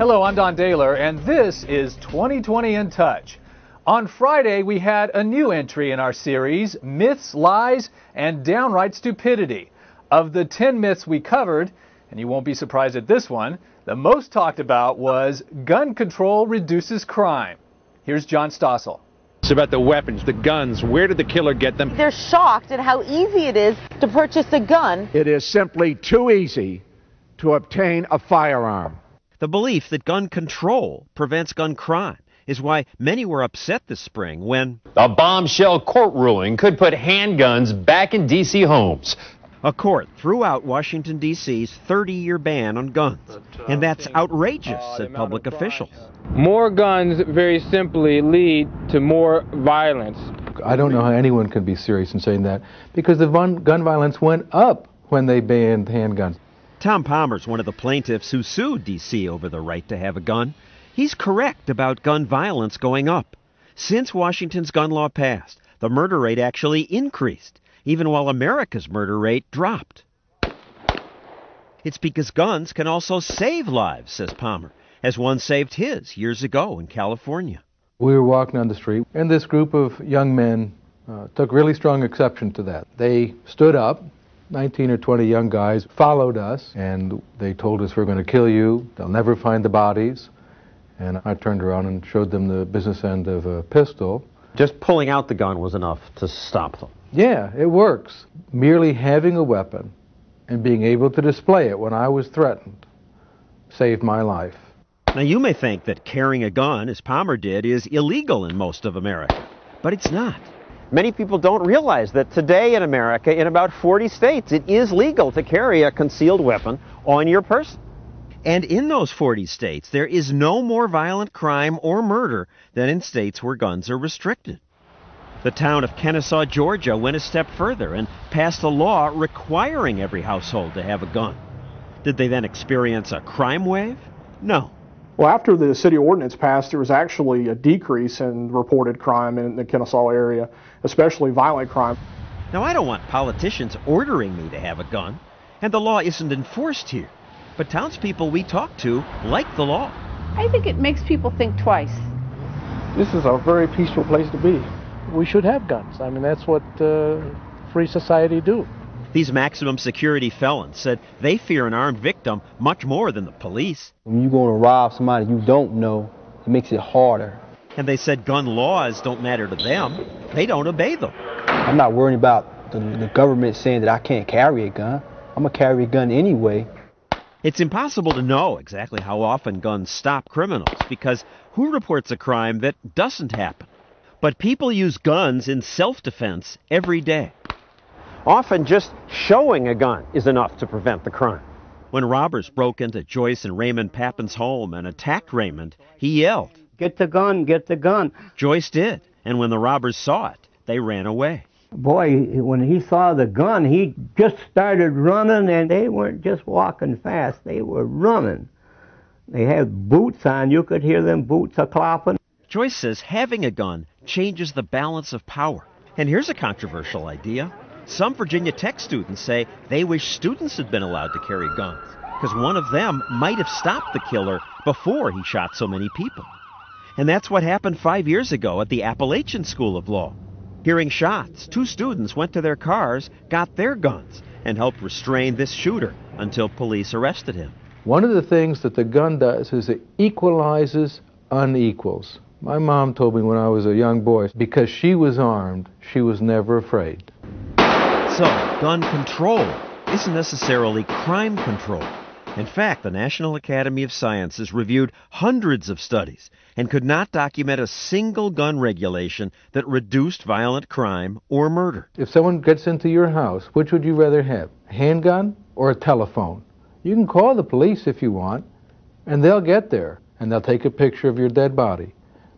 Hello, I'm Don Daler, and this is 2020 in Touch. On Friday, we had a new entry in our series, Myths, Lies, and Downright Stupidity. Of the 10 myths we covered, and you won't be surprised at this one, the most talked about was gun control reduces crime. Here's John Stossel. It's about the weapons, the guns. Where did the killer get them? They're shocked at how easy it is to purchase a gun. It is simply too easy to obtain a firearm. The belief that gun control prevents gun crime is why many were upset this spring when a bombshell court ruling could put handguns back in D.C. homes. A court threw out Washington, D.C.'s 30-year ban on guns. And that's outrageous, said public officials. More guns, very simply, lead to more violence. I don't know how anyone can be serious in saying that, because the gun violence went up when they banned handguns. Tom Palmer's one of the plaintiffs who sued D.C. over the right to have a gun. He's correct about gun violence going up. Since Washington's gun law passed, the murder rate actually increased, even while America's murder rate dropped. It's because guns can also save lives, says Palmer, as one saved his years ago in California. We were walking on the street, and this group of young men took really strong exception to that. They stood up. 19 or 20 young guys followed us, and they told us, we're going to kill you, they'll never find the bodies. And I turned around and showed them the business end of a pistol. Just pulling out the gun was enough to stop them. Yeah, it works. Merely having a weapon and being able to display it when I was threatened saved my life. Now you may think that carrying a gun, as Palmer did, is illegal in most of America, but it's not. Many people don't realize that today in America, in about 40 states, it is legal to carry a concealed weapon on your person. And in those 40 states, there is no more violent crime or murder than in states where guns are restricted. The town of Kennesaw, Georgia, went a step further and passed a law requiring every household to have a gun. Did they then experience a crime wave? No. Well, after the city ordinance passed, there was actually a decrease in reported crime in the Kennesaw area, especially violent crime. Now, I don't want politicians ordering me to have a gun, and the law isn't enforced here. But townspeople we talk to like the law. I think it makes people think twice. This is a very peaceful place to be. We should have guns. I mean, that's what free society do. These maximum security felons said they fear an armed victim much more than the police. When you're going to rob somebody you don't know, it makes it harder. And they said gun laws don't matter to them. They don't obey them. I'm not worried about the government saying that I can't carry a gun. I'm going to carry a gun anyway. It's impossible to know exactly how often guns stop criminals, because who reports a crime that doesn't happen? But people use guns in self-defense every day. Often just showing a gun is enough to prevent the crime. When robbers broke into Joyce and Raymond Pappin's home and attacked Raymond, he yelled, "Get the gun, get the gun." Joyce did, and when the robbers saw it, they ran away. Boy, when he saw the gun, he just started running, and they weren't just walking fast, they were running. They had boots on, you could hear them boots a-clopping. Joyce says having a gun changes the balance of power. And here's a controversial idea. Some Virginia Tech students say they wish students had been allowed to carry guns, because one of them might have stopped the killer before he shot so many people. And that's what happened 5 years ago at the Appalachian School of Law. Hearing shots, 2 students went to their cars, got their guns, and helped restrain this shooter until police arrested him. One of the things that the gun does is it equalizes unequals. My mom told me when I was a young boy, because she was armed, she was never afraid. So, gun control isn't necessarily crime control. In fact, the National Academy of Sciences reviewed hundreds of studies and could not document a single gun regulation that reduced violent crime or murder. If someone gets into your house, which would you rather have, a handgun or a telephone? You can call the police if you want, and they'll get there, and they'll take a picture of your dead body.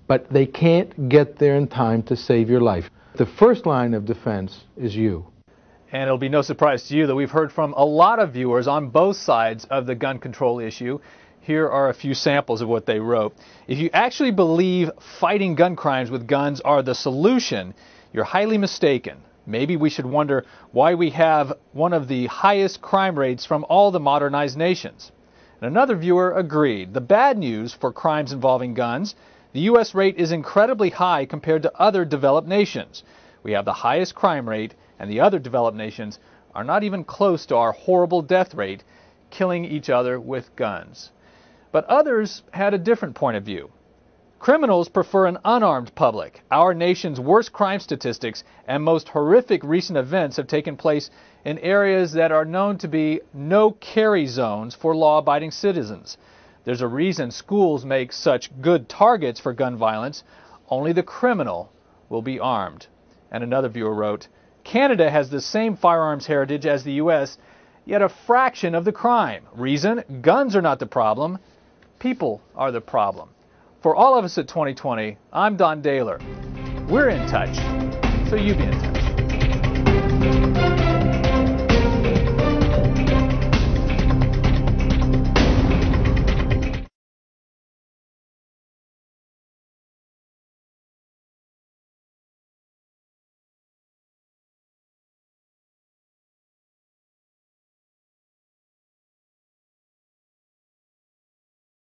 But they can't get there in time to save your life. The first line of defense is you. And it'll be no surprise to you that we've heard from a lot of viewers on both sides of the gun control issue. Here are a few samples of what they wrote. If you actually believe fighting gun crimes with guns are the solution, you're highly mistaken. Maybe we should wonder why we have one of the highest crime rates from all the modernized nations. And another viewer agreed. The bad news for crimes involving guns: the U.S. rate is incredibly high compared to other developed nations. We have the highest crime rate, and the other developed nations are not even close to our horrible death rate, killing each other with guns. But others had a different point of view. Criminals prefer an unarmed public. Our nation's worst crime statistics and most horrific recent events have taken place in areas that are known to be no-carry zones for law-abiding citizens. There's a reason schools make such good targets for gun violence. Only the criminal will be armed. And another viewer wrote, Canada has the same firearms heritage as the U.S., yet a fraction of the crime. Reason? Guns are not the problem. People are the problem. For all of us at 2020, I'm Don Daler. We're in touch, so you be in touch.